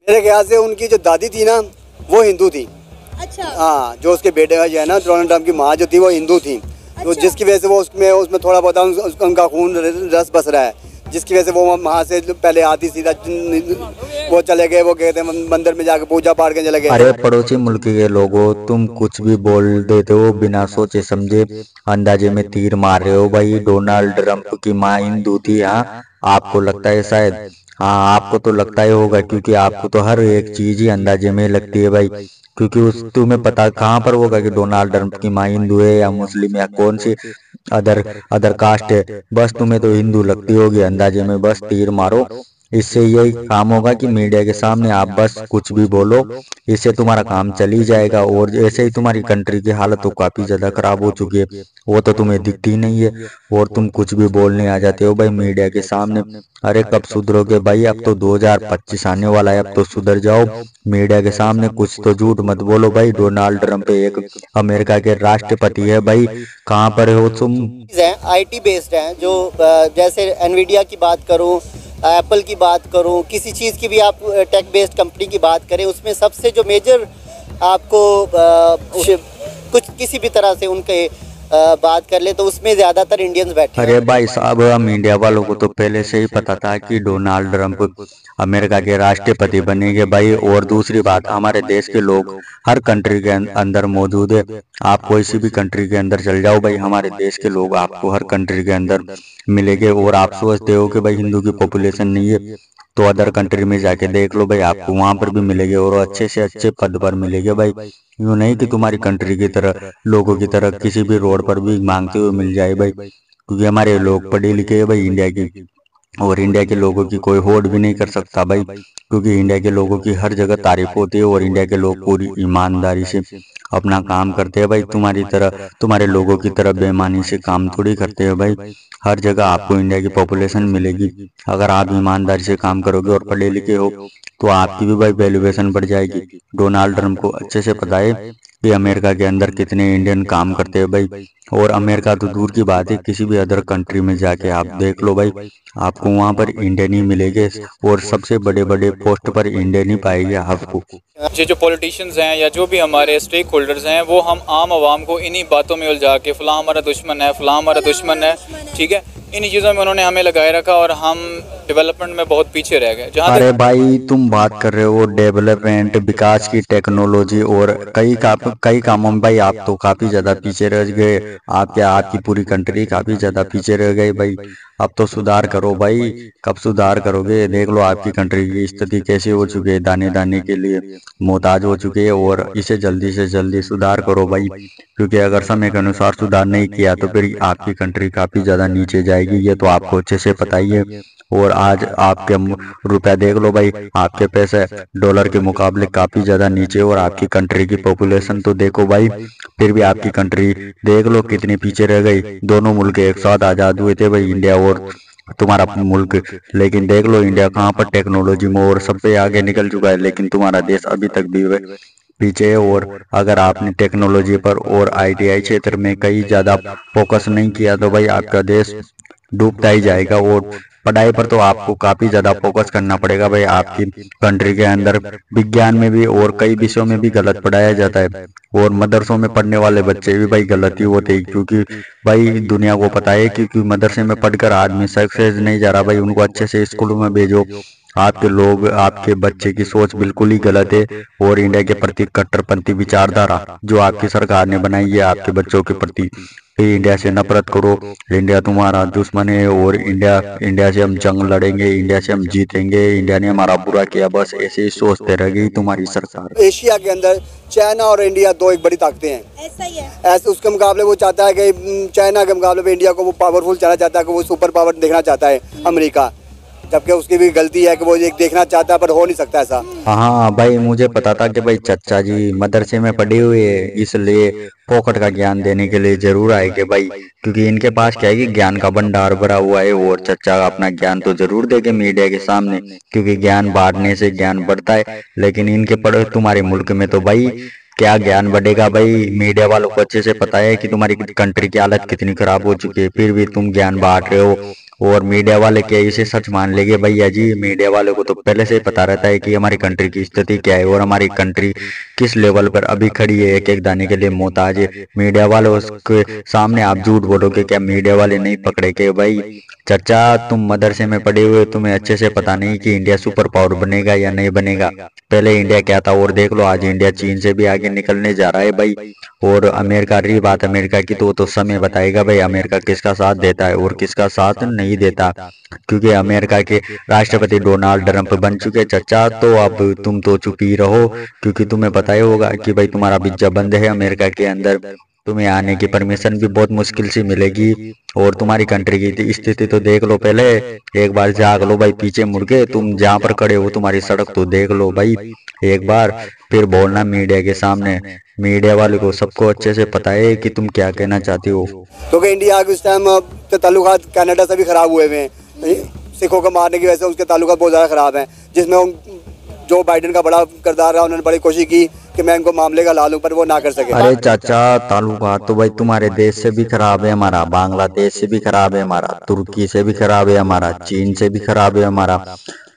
मेरे ख्याल से उनकी जो दादी थी ना वो हिंदू थी। अच्छा। हाँ, जो उसके बेटे का जो है ना डोनाल्ड ट्रम्प की माँ जो थी वो हिंदू थी। तो अच्छा। जिसकी वजह से वो उसमें थोड़ा बहुत उनका खून रस बस रहा है, जिसकी वजह से वो वहाँ से पहले आती सीधा वो चले गए, वो गए थे मंदिर में जाके पूजा पाठ के चले गए। अरे पड़ोसी मुल्क के लोगों, तुम कुछ भी बोल देते हो बिना सोचे समझे, अंदाजे में तीर मार रहे हो भाई। डोनाल्ड ट्रम्प की माँ हिंदू थी, हाँ आपको लगता है शायद, हाँ आपको तो लगता ही होगा, क्योंकि आपको तो हर एक चीज ही अंदाजे में लगती है भाई। क्योंकि उस तुम्हें पता कहाँ पर होगा कि डोनाल्ड ट्रम्प की माँ हिंदू है या मुस्लिम या कौन सी अदर अदर कास्ट है। बस तुम्हें तो हिंदू लगती होगी अंदाजे में, बस तीर मारो। इससे यही काम होगा कि मीडिया के सामने आप बस कुछ भी बोलो, इससे तुम्हारा काम चल ही जाएगा। और ऐसे ही तुम्हारी कंट्री की हालत तो काफी ज्यादा खराब हो चुकी है, वो तो तुम्हें दिखती ही नहीं है, और तुम कुछ भी बोलने आ जाते हो भाई मीडिया के सामने। अरे कब सुधरोगे भाई, अब तो 2025 आने वाला है, अब तो सुधर जाओ। मीडिया के सामने कुछ तो झूठ मत बोलो भाई। डोनाल्ड ट्रम्प एक अमेरिका के राष्ट्रपति है भाई, कहाँ पर हो तुम? आईटी बेस्ड हैं जो जैसे एनवीडिया की बात करूं, एप्पल की बात करूं, किसी चीज़ की भी आप टेक बेस्ड कंपनी की बात करें, उसमें सबसे जो मेजर आपको कुछ किसी भी तरह से उनके बात कर ले तो उसमें ज़्यादातर इंडियंस बैठे हैं। अरे भाई साहब, हम इंडिया वालों को तो पहले से ही पता था कि डोनाल्ड ट्रम्प अमेरिका के राष्ट्रपति बनेंगे भाई। और दूसरी बात, हमारे देश के लोग हर कंट्री के अंदर मौजूद है। आप कोई सी भी कंट्री के अंदर चल जाओ भाई, हमारे देश के लोग आपको हर कंट्री के अंदर मिलेंगे। और आप सोचते हो कि भाई हिंदू की पॉपुलेशन नहीं है, तो अदर कंट्री में जाके देख लो भाई, आपको वहां पर भी मिलेंगे और अच्छे से अच्छे पद पर मिलेंगे भाई। यूँ नहीं कि तुम्हारी कंट्री की तरह लोगों की तरह किसी भी रोड पर भी मांगते हुए मिल जाए भाई, क्योंकि हमारे लोग पढ़े लिखे हैं भाई इंडिया की। और इंडिया के लोगों की कोई होड़ भी नहीं कर सकता भाई, क्योंकि इंडिया के लोगों की हर जगह तारीफ होती है और इंडिया के लोग पूरी ईमानदारी से अपना काम करते हैं भाई। तुम्हारी तरह, तुम्हारे लोगों की तरह बेईमानी से काम थोड़ी करते हैं भाई। हर जगह आपको इंडिया की पॉपुलेशन मिलेगी, अगर आप ईमानदारी से काम करोगे और पढ़े लिखे हो तो आपकी भी भाई वैल्यूएशन बढ़ जाएगी। डोनाल्ड ट्रम्प को अच्छे से पता है कि अमेरिका के अंदर कितने इंडियन काम करते हैं भाई। और अमेरिका तो दूर की बात है, किसी भी अदर कंट्री में जाके आप देख लो भाई, आपको वहां पर इंडियन ही मिलेंगे, और सबसे बड़े बड़े पोस्ट पर इंडियन ही पाएंगे आपको। ये जो पॉलिटिशियंस हैं या जो भी हमारे स्टेक होल्डर्स हैं, वो हम आम आवाम को इन्हीं बातों में उलझा के फलां हमारा दुश्मन है, फलां हमारा दुश्मन है, ठीक है, इन्हीं चीज़ों में उन्होंने हमें लगाए रखा और हम डेवलपमेंट में बहुत पीछे रह गए। अरे भाई तुम बात कर रहे हो डेवलपमेंट, विकास की, टेक्नोलॉजी और कई कामों में भाई आप तो काफी ज्यादा पीछे रह गए। आपकी पूरी कंट्री काफी ज्यादा पीछे रह गई भाई। अब तो सुधार करो भाई, कब सुधार करोगे? देख लो आपकी कंट्री की स्थिति कैसी हो चुकी है, दाने दाने के लिए मोहताज हो चुकी है, और इसे जल्दी से जल्दी सुधार करो भाई, क्योंकि अगर समय के अनुसार सुधार नहीं किया तो फिर आपकी कंट्री काफी ज्यादा नीचे जाएगी, ये तो आपको अच्छे से पता ही है। और आज आपके रुपया देख लो भाई, आपके पैसे डॉलर के मुकाबले काफी ज्यादा नीचे, और आपकी कंट्री की पॉपुलेशन तो देखो भाई, फिर भी आपकी कंट्री देख लो कितनी पीछे रह गई। दोनों मुल्क एक साथ आजाद हुए थे भाई, इंडिया और तुम्हारा मुल्क, लेकिन देख लो इंडिया कहाँ पर टेक्नोलॉजी में और सबसे आगे निकल चुका है, लेकिन तुम्हारा देश अभी तक भी पीछे है। और अगर आपने टेक्नोलॉजी पर और आईटीआई क्षेत्र में कहीं ज्यादा फोकस नहीं किया तो भाई आपका देश डूबता ही जाएगा। और पढ़ाई पर तो आपको काफी ज्यादा फोकस करना पड़ेगा भाई। आपकी कंट्री के अंदर विज्ञान में भी और कई विषयों में भी गलत पढ़ाया जाता है, और मदरसों में पढ़ने वाले बच्चे भी भाई गलत ही होते हैं, क्योंकि भाई दुनिया को पता है क्योंकि मदरसे में पढ़कर आदमी सक्सेस नहीं जा रहा भाई, उनको अच्छे से स्कूलों में भेजो। आपके लोग, आपके बच्चे की सोच बिल्कुल ही गलत है, और इंडिया के प्रति कट्टरपंथी विचारधारा जो आपकी सरकार ने बनाई है आपके बच्चों के प्रति, इंडिया से नफरत करो, इंडिया तुम्हारा दुश्मन है, और इंडिया से हम जंग लड़ेंगे, इंडिया से हम जीतेंगे, इंडिया ने हमारा बुरा किया, बस ऐसे ही सोचते रह गई तुम्हारी सरकार। एशिया के अंदर चाइना और इंडिया दो एक बड़ी ताकतें हैं, ऐसा ही है। ऐसे उसके मुकाबले वो चाहता है कि चाइना के मुकाबले में इंडिया को वो पावरफुल चाहना चाहता है, कि वो सुपर पावर देखना चाहता है अमेरिका, जबकि उसकी भी गलती है कि वो एक देखना चाहता है, पर हो नहीं सकता ऐसा। हाँ भाई, मुझे पता था कि भाई चचा जी मदरसे में पढ़े हुए हैं, इसलिए फोकट का ज्ञान देने के लिए जरूर आएंगे भाई, क्योंकि इनके पास क्या है कि ज्ञान का भंडार भरा हुआ है, और चचा अपना ज्ञान तो जरूर देंगे मीडिया के सामने, क्योंकि ज्ञान बांटने से ज्ञान बढ़ता है। लेकिन इनके पढ़े तुम्हारे मुल्क में तो भाई क्या ज्ञान बढ़ेगा भाई, मीडिया वालों को अच्छे से पता है कि तुम्हारी कंट्री की हालत कितनी खराब हो चुकी है, फिर भी तुम ज्ञान बांट रहे हो। और मीडिया वाले क्या इसे सच मान लेंगे? भैया जी, मीडिया वाले को तो पहले से ही पता रहता है कि हमारी कंट्री की स्थिति क्या है और हमारी कंट्री किस लेवल पर अभी खड़ी है, एक एक दाने के लिए मोहताज है। मीडिया वाले उसके सामने आप झूठ बोलोगे क्या? मीडिया वाले नहीं पकड़े के? भाई चचा, तुम मदरसे में पढ़े हुए, तुम्हें अच्छे से पता नहीं कि इंडिया सुपर पावर बनेगा या नहीं बनेगा। पहले इंडिया क्या था और देख लो, आज इंडिया चीन से भी आगे निकलने जा रहा है भाई। और अमेरिका, रही बात अमेरिका की, तो समय बताएगा भाई अमेरिका किसका साथ देता है और किसका साथ नहीं देता, क्योंकि अमेरिका के राष्ट्रपति डोनाल्ड ट्रंप बन चुके चचा। तो अब तुम तो चुप ही रहो, क्योंकि तुम्हें पता ही होगा कि भाई तुम्हारा वीजा बंद है अमेरिका के अंदर, तुम्हें आने की परमिशन भी बहुत मुश्किल से मिलेगी। और तुम्हारी कंट्री की स्थिति तो देख लो पहले, एक बार जाग लो भाई, पीछे मुड़ के तुम जहाँ पर खड़े हो तुम्हारी सड़क तो देख लो भाई एक बार, फिर बोलना मीडिया के सामने। मीडिया वाले को सबको अच्छे से पता है कि तुम क्या कहना चाहते हो। क्योंकि इंडिया के इस टाइम के ताल्लुकात कनाडा से भी खराब हुए हुए हैं, सिखों को मारने की वजह से उसके ताल्लुकात बहुत ज़्यादा खराब हैं, जिसमें जो बाइडेन का बड़ा किरदार रहा, उन्होंने बड़ी कोशिश की कि मैं इनको मामले का ला लूं, पर वो ना कर सके। अरे चाचा, ताल्लुकात तो भाई तुम्हारे देश से भी खराब है हमारा, बांग्लादेश से भी खराब है हमारा, तुर्की से भी खराब है हमारा, चीन से भी खराब है हमारा।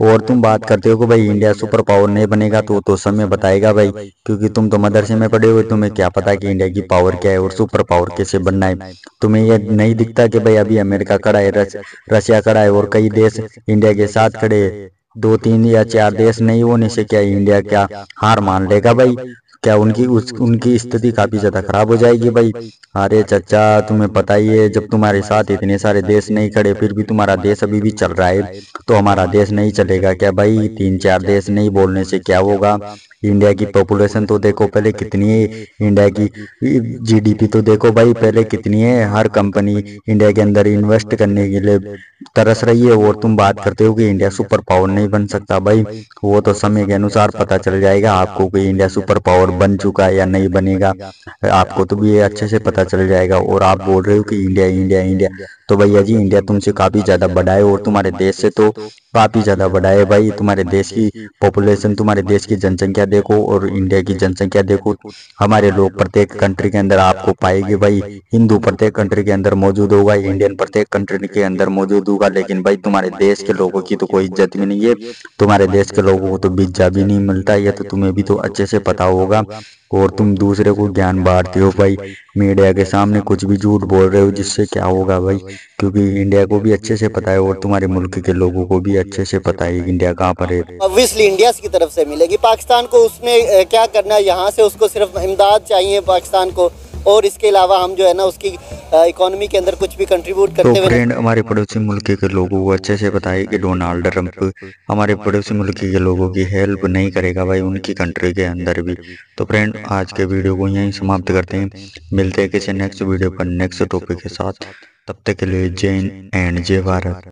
और तुम बात करते हो कि भाई इंडिया सुपर पावर नहीं बनेगा, तो समय बताएगा भाई, क्योंकि तुम तो मदरसे में पढ़े हुए, तुम्हें क्या पता कि इंडिया की पावर क्या है और सुपर पावर कैसे बनना है। तुम्हें ये नहीं दिखता कि भाई अभी अमेरिका खड़ा है, रशिया खड़ा है और कई देश इंडिया के साथ खड़े हैं। 2 3 या 4 देश नहीं होने से क्या इंडिया क्या हार मान लेगा भाई? क्या उनकी स्थिति काफी ज्यादा खराब हो जाएगी भाई। अरे चचा, तुम्हें पता ही है, जब तुम्हारे साथ इतने सारे देश नहीं खड़े फिर भी तुम्हारा देश अभी भी चल रहा है, तो हमारा देश नहीं चलेगा क्या भाई? 3 4 देश नहीं बोलने से क्या होगा? इंडिया की पॉपुलेशन तो देखो पहले कितनी है, इंडिया की जीडीपी तो देखो भाई पहले कितनी है। हर कंपनी इंडिया के अंदर इन्वेस्ट करने के लिए तरस रही है, और तुम बात करते हो कि इंडिया सुपर पावर नहीं बन सकता। भाई वो तो समय के अनुसार पता चल जाएगा आपको कि इंडिया सुपर पावर बन चुका है या नहीं बनेगा, आपको तो भी ये अच्छे से पता चल जाएगा। और आप बोल रहे हो कि इंडिया इंडिया इंडिया, तो भैया जी इंडिया तुमसे काफी ज्यादा बड़ा है और तुम्हारे देश से तो काफी ज्यादा बड़ा है भाई। तुम्हारे देश की पॉपुलेशन, तुम्हारे देश की जनसंख्या देखो और इंडिया की जनसंख्या देखो। हमारे लोग प्रत्येक कंट्री के अंदर आपको पाएंगे भाई, हिंदू प्रत्येक कंट्री के अंदर मौजूद होगा, इंडियन प्रत्येक कंट्री के अंदर मौजूद होगा, लेकिन भाई तुम्हारे देश के लोगों की तो कोई इज्जत भी नहीं है, तुम्हारे देश के लोगों को तो वीजा भी नहीं मिलता, ये तो तुम्हें भी तो अच्छे से पता होगा। और तुम दूसरे को ज्ञान बांटते हो भाई, मीडिया के सामने कुछ भी झूठ बोल रहे हो, जिससे क्या होगा भाई? क्योंकि इंडिया को भी अच्छे से पता है और तुम्हारे मुल्क के लोगों को भी अच्छे से पता है इंडिया कहाँ पर है। ऑब्वियसली इंडिया की तरफ से मिलेगी, पाकिस्तान को उसमें क्या करना है, यहाँ से उसको सिर्फ इमदाद चाहिए पाकिस्तान को, और इसके अलावा हम जो है ना उसकी इकोनॉमी के अंदर कुछ भी कंट्रीब्यूट करते हुए। तो फ्रेंड, हमारे पड़ोसी मुल्क के लोगों को अच्छे से पता है कि डोनाल्ड ट्रंप हमारे पड़ोसी मुल्क के लोगों की हेल्प नहीं करेगा भाई, उनकी कंट्री के अंदर भी। तो फ्रेंड, आज के वीडियो को यहीं समाप्त करते हैं, मिलते हैं किसी नेक्स्ट वीडियो पर नेक्स्ट टॉपिक के साथ। तब तक के लिए जय हिंद एंड जय भारत।